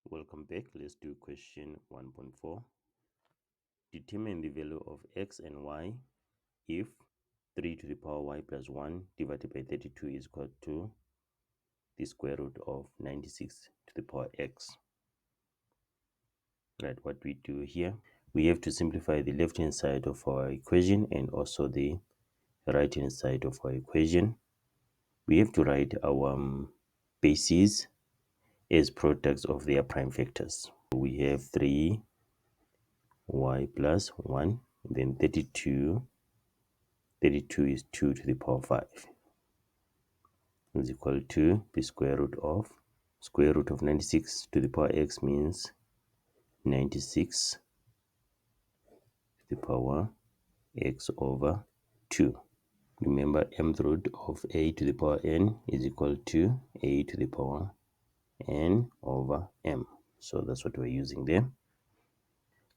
Welcome back. Let's do question 1.4. Determine the value of x and y if 3 to the power y plus 1 divided by 32 is equal to the square root of 96 to the power x. Right, what we do here, we have to simplify the left hand side of our equation and also the right hand side of our equation. We have to write our bases as products of their prime factors. We have 3 y plus 1, then 32 is 2 to the power 5 is equal to the square root of 96 to the power x means 96 to the power x over 2. Remember, mth root of a to the power n is equal to a to the power n over m. So that's what we're using there.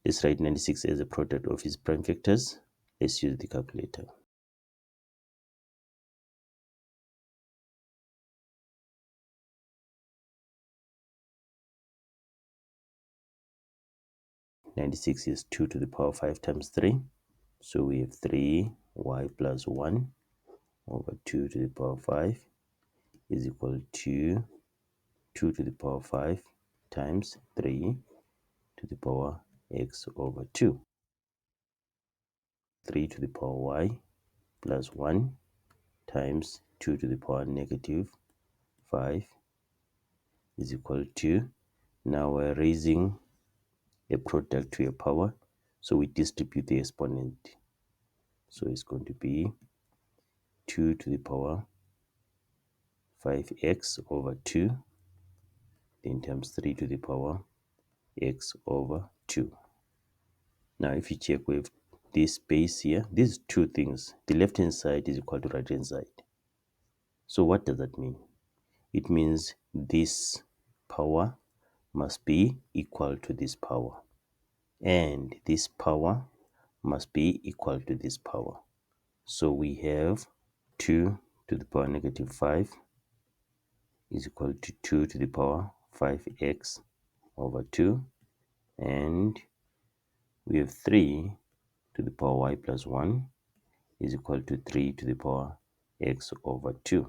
Let's write 96 as a product of its prime factors. Let's use the calculator. Ninety-six is 2 to the power 5 times 3. So we have 3y plus 1 over 2 to the power 5 is equal to 2 to the power 5 times 3 to the power x over 2. 3 to the power y plus 1 times 2 to the power negative 5 is equal to, now we're raising a product to a power, so we distribute the exponent. So it's going to be 2 to the power 5x over 2, then times 3 to the power x over 2. Now if you check with this base here, these two things, the left hand side is equal to right hand side. So what does that mean? It means this power must be equal to this power, and this power must be equal to this power. So we have 2 to the power negative 5 is equal to 2 to the power 5x over 2, and we have 3 to the power y plus 1 is equal to 3 to the power x over 2.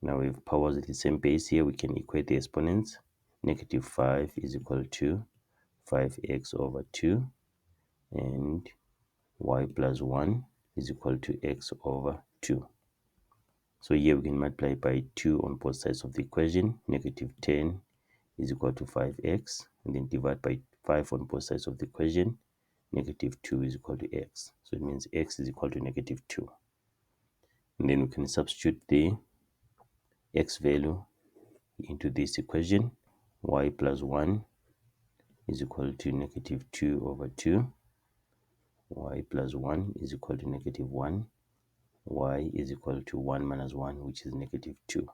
Now we have powers at the same base here, we can equate the exponents. Negative 5 is equal to 5x over 2, and y plus 1 is equal to x over 2. So here we can multiply by 2 on both sides of the equation. Negative 10 is equal to 5x, and then divide by 5 on both sides of the equation. Negative 2 is equal to x. So it means x is equal to negative 2. And then we can substitute the x value into this equation. Y plus 1 is equal to negative 2 over 2. Y plus 1 is equal to negative 1. Y is equal to 1 minus 1, which is negative 2.